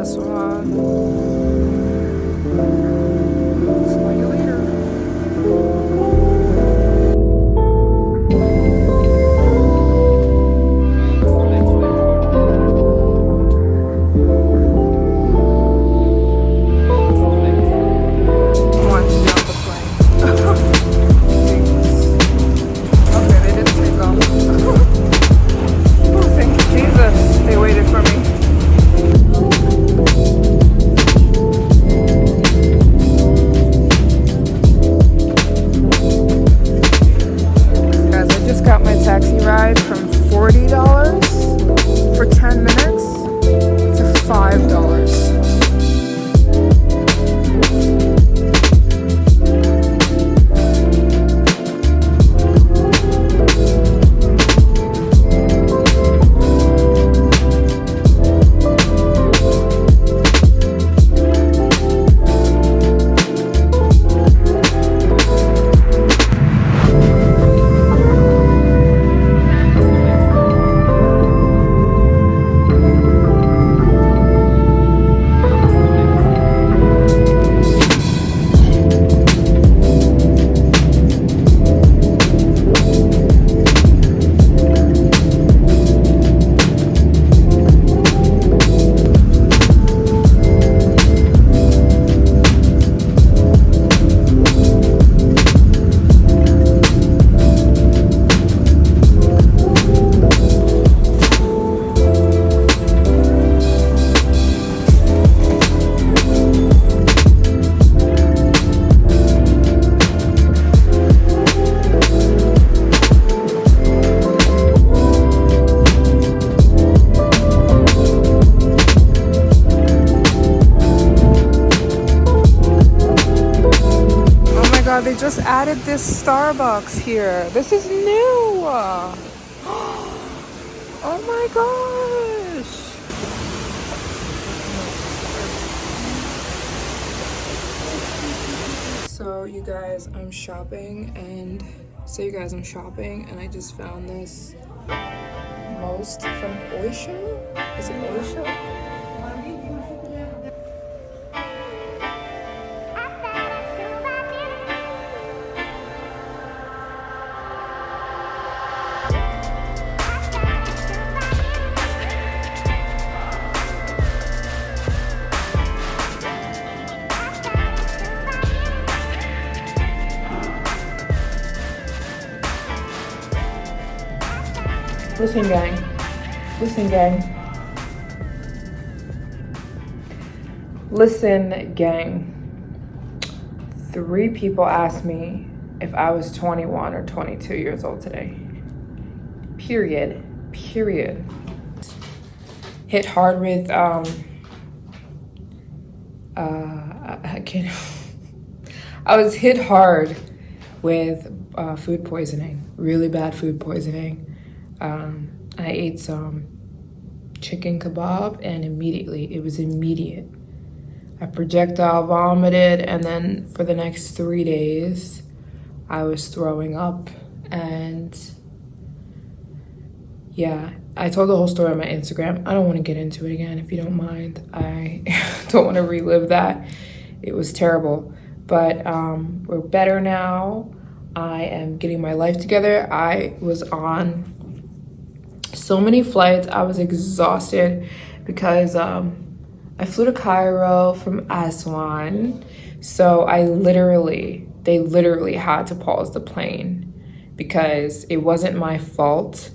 Aswan. Smell you later. I want to be on the plane. Okay, they didn't take off. Oh, thank you, Jesus. They waited for me. Guys, I just got my taxi ride from $40 for 10 minutes to $5. They just added this Starbucks here. This is new. Oh my gosh. So you guys, I'm shopping and I just found this most from Oysho. Is it Oysho? Listen, gang. 3 people asked me if I was 21 or 22 years old today. Period. Hit hard with, I was hit hard with food poisoning, really bad food poisoning. I ate some chicken kebab and it was immediate. I projectile vomited, and then for the next 3 days, I was throwing up. And yeah, I told the whole story on my Instagram. I don't want to get into it again, if you don't mind. I don't want to relive that. It was terrible, but we're better now. I am getting my life together. I was on so many flights. I was exhausted because I flew to Cairo from Aswan. So they literally had to pause the plane because it wasn't my fault,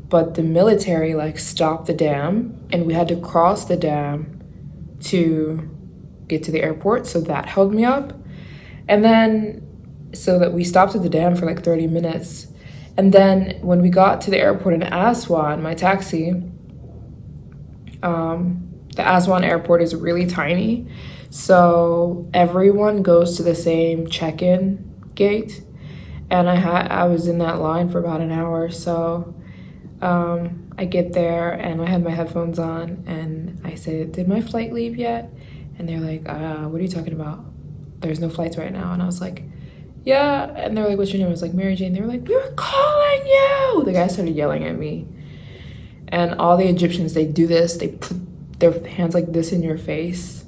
but the military stopped the dam and we had to cross the dam to get to the airport. So that held me up. And then, so that we stopped at the dam for 30 minutes. And then when we got to the airport in Aswan, my taxi, the Aswan airport is really tiny. So everyone goes to the same check-in gate. And I was in that line for about an hour. So I get there and I had my headphones on and I said, did my flight leave yet? And they're like, what are you talking about? There's no flights right now. And I was like, yeah. And they're like, what's your name? I was like, Maryjane. They were like, we were calling you. The guy started yelling at me. And all the Egyptians, they do this. They their hands like this in your face.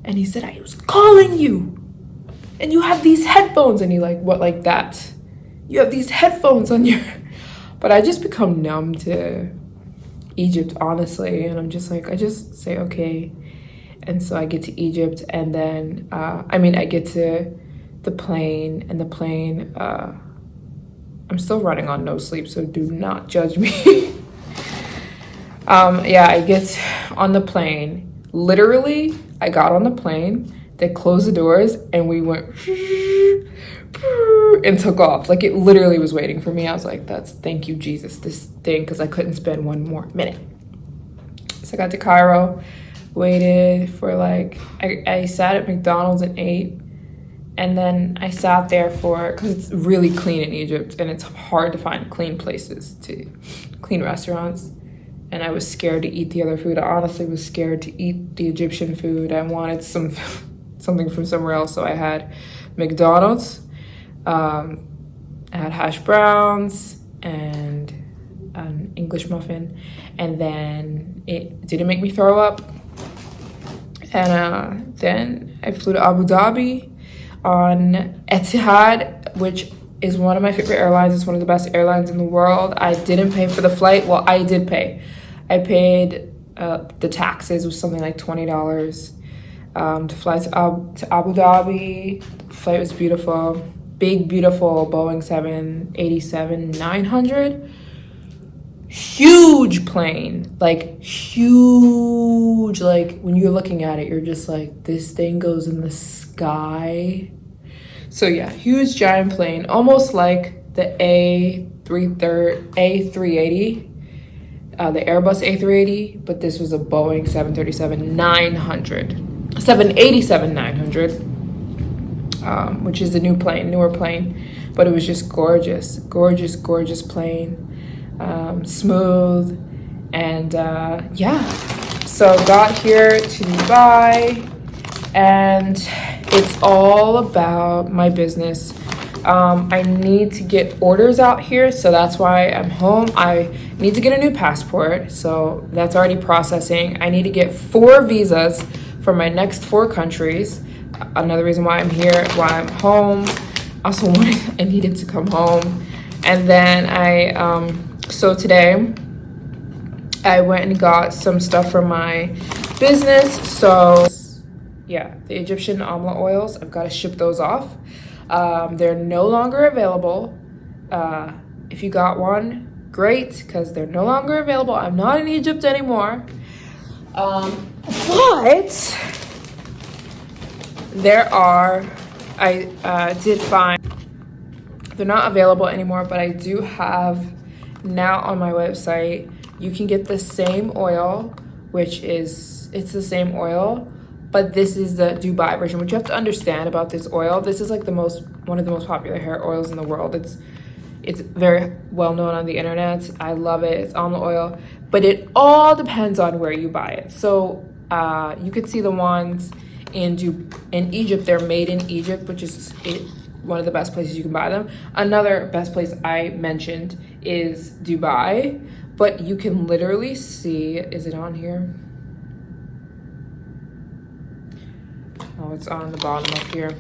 And he said, I was calling you. And you have these headphones. And he like, what, like that? You have these headphones on your... But I just become numb to Egypt, honestly. And I'm just like, I just say, okay. And so I get to Egypt, and then, I get to the plane, and the plane, I'm still running on no sleep, so do not judge me. Yeah, I get on the plane. Literally, I got on the plane, they closed the doors, and we went and took off. Like, it literally was waiting for me. I was like, thank you, Jesus, this thing, because I couldn't spend one more minute. So I got to Cairo, waited for like, I sat at McDonald's and ate. And then I sat there because it's really clean in Egypt, and it's hard to find clean restaurants. And I was scared to eat the other food. I honestly was scared to eat the Egyptian food. I wanted something from somewhere else. So I had McDonald's, I had hash browns and an English muffin. And then it didn't make me throw up. And then I flew to Abu Dhabi on Etihad, which is one of my favorite airlines. It's one of the best airlines in the world. I didn't pay for the flight. Well, I did pay. I paid the taxes, was something like $20 to fly to Abu Dhabi. The flight was beautiful. Big, beautiful Boeing 787-900. Huge plane, like huge. Like when you're looking at it, you're just like, this thing goes in the sky. So yeah, huge giant plane, almost like the A380, the Airbus A380, but this was a Boeing 787-900, which is a newer plane, but it was just gorgeous, gorgeous plane. Smooth, and yeah, so got here to Dubai, and it's all about my business. I need to get orders out here, so that's why I'm home. I need to get a new passport, so that's already processing. I need to get 4 visas for my next 4 countries. Another reason why I'm here, why I'm home. Also I needed to come home. And then so today I went and got some stuff for my business. So yeah, the Egyptian Amla oils, I've got to ship those off. They're no longer available. If you got one, great, because they're no longer available. I'm not in Egypt anymore. But I did find, they're not available anymore, but I do have now on my website, you can get the same oil, it's the same oil, but this is the Dubai version. What you have to understand about this oil, this is like one of the most popular hair oils in the world. It's very well known on the internet. I love it. It's almond oil, but it all depends on where you buy it. So you could see the ones in Egypt. They're made in Egypt, which is one of the best places you can buy them. Another best place I mentioned is Dubai, but you can literally see, is it on here? Oh, it's on the bottom up here.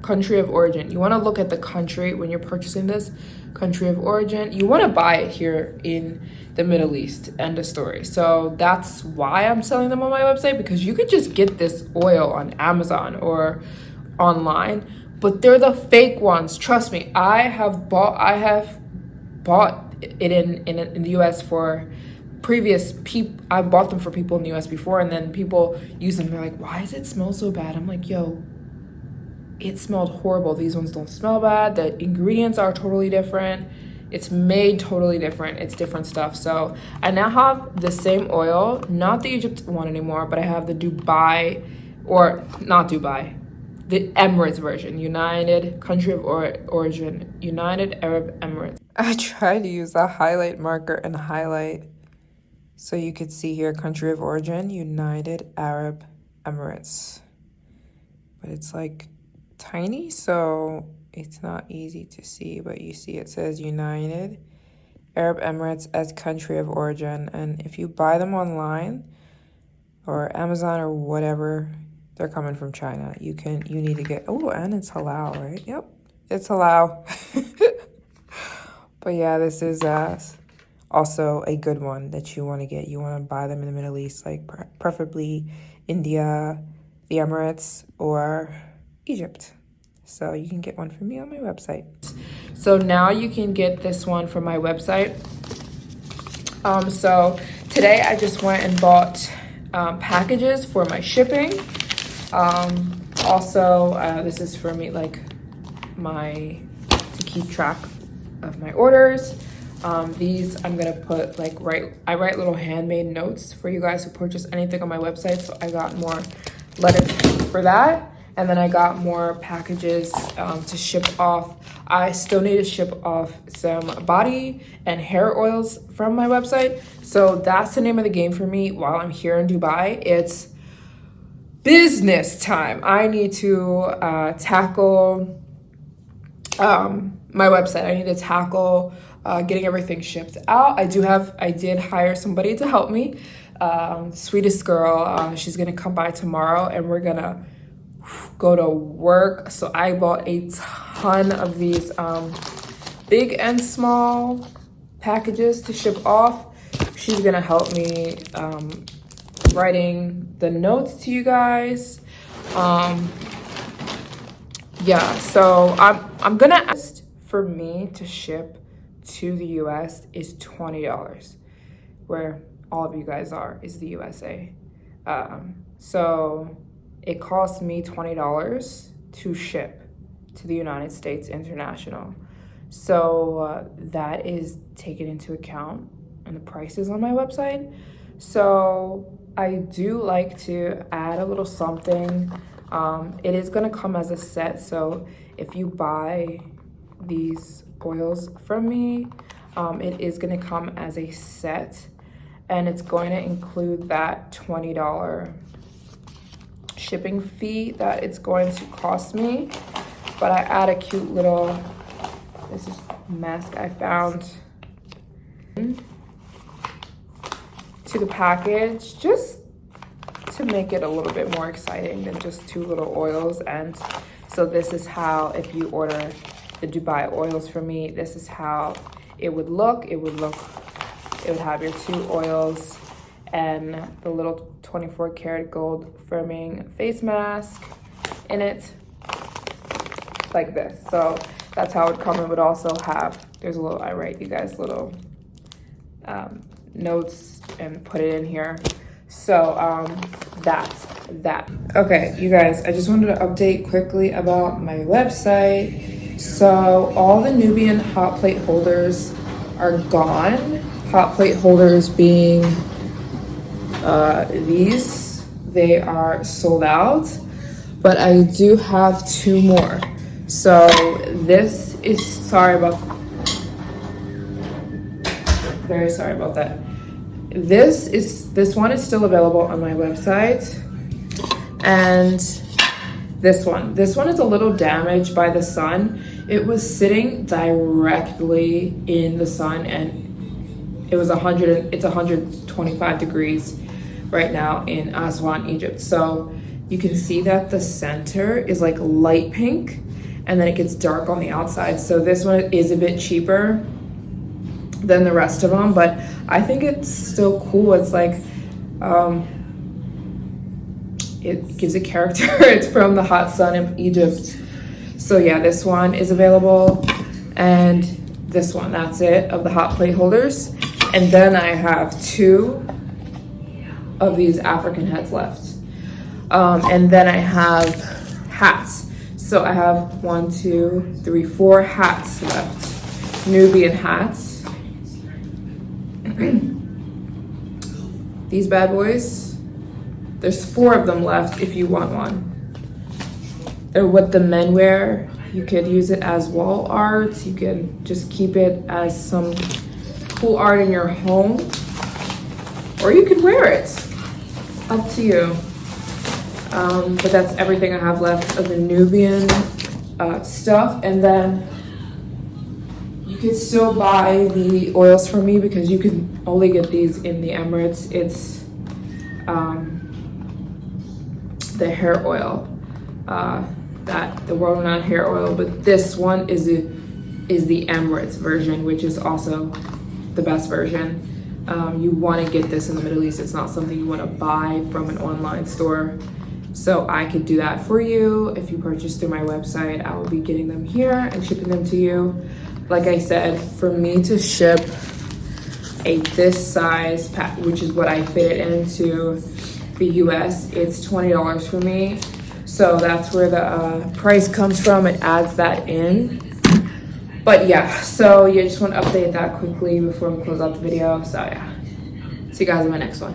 Country of origin. You want to look at the country when you're purchasing this. Country of origin. You want to buy it here in the Middle East. End of story. So that's why I'm selling them on my website, because you could just get this oil on Amazon or online, but they're the fake ones. Trust me. I have bought it in the US for previous people. I bought them for people in the US before, and then people use them. They're like, why does it smell so bad? I'm like, yo, it smelled horrible. These ones don't smell bad. The ingredients are totally different. It's made totally different. It's different stuff. So I now have the same oil, not the Egypt one anymore, but I have the Dubai, or not Dubai, the Emirates version, United Country of Origin, United Arab Emirates. I tried to use the highlight marker and highlight so you could see here, Country of Origin, United Arab Emirates. But it's like tiny, so it's not easy to see, but you see it says United Arab Emirates as country of origin. And if you buy them online or Amazon or whatever, they're coming from China. You need to get, oh, and it's halal, right? Yep, it's halal. But yeah, this is also a good one that you want to get. You want to buy them in the Middle East, like preferably India, the Emirates, or Egypt. So you can get one from me on my website. So now you can get this one from my website. So today I just went and bought packages for my shipping. Also, this is for me, like to keep track of my orders. These I'm gonna put I write little handmade notes for you guys who purchase anything on my website. So I got more letters for that. And then I got more packages to ship off. I still need to ship off some body and hair oils from my website. So that's the name of the game for me while I'm here in Dubai. It's business time. I need to tackle my website. I need to tackle getting everything shipped out. I did hire somebody to help me. Sweetest girl. She's gonna come by tomorrow and we're gonna go to work. So I bought a ton of these big and small packages to ship off. She's gonna help me writing the notes to you guys. Yeah, so I'm gonna ask for me to ship to the US is $20, where all of you guys is the USA. So it costs me $20 to ship to the United States International. So that is taken into account in the prices on my website. So I do like to add a little something. It is gonna come as a set. So if you buy these oils from me, it is gonna come as a set and it's going to include that $20 shipping fee that it's going to cost me. But I add a cute little, this is mask I found to the package just to make it a little bit more exciting than just two little oils. And so this is how, if you order the Dubai oils from me, this is how it would look. It would have your two oils and the little 24 karat gold firming face mask in it, like this. So that's how it would come. It would also have, I write you guys little notes and put it in here. So that's that. Okay, you guys, I just wanted to update quickly about my website. So all the Nubian hot plate holders are gone. Hot plate holders being these, they are sold out, but I do have two more. So this is, very sorry about that. This one is still available on my website. And this one is a little damaged by the sun. It was sitting directly in the sun and it's 125 degrees right now in Aswan, Egypt. So you can see that the center is like light pink and then it gets dark on the outside. So this one is a bit cheaper than the rest of them, but I think it's still cool. It's like, it gives a character. It's from the hot sun of Egypt. So yeah, this one is available and this one, that's it, of the hot plate holders. And then I have two of these African heads left. And then I have hats. So I have 1, 2, 3, 4 hats left. Nubian hats. These bad boys, there's 4 of them left if you want one. They're what the men wear. You could use it as wall art. You can just keep it as some cool art in your home, or you could wear it, up to you. But that's everything I have left of the Nubian stuff. And then you could still buy the oils from me because you can only get these in the Emirates. It's the hair oil, the world-renowned hair oil, but this one is the Emirates version, which is also the best version. You want to get this in the Middle East. It's not something you want to buy from an online store. So I could do that for you. If you purchase through my website, I will be getting them here and shipping them to you. Like I said, for me to ship this size pack, which is what I fit it into the US, it's $20 for me. So that's where the price comes from. It adds that in. But yeah, so you just want to update that quickly before we close out the video. So yeah, see you guys in my next one.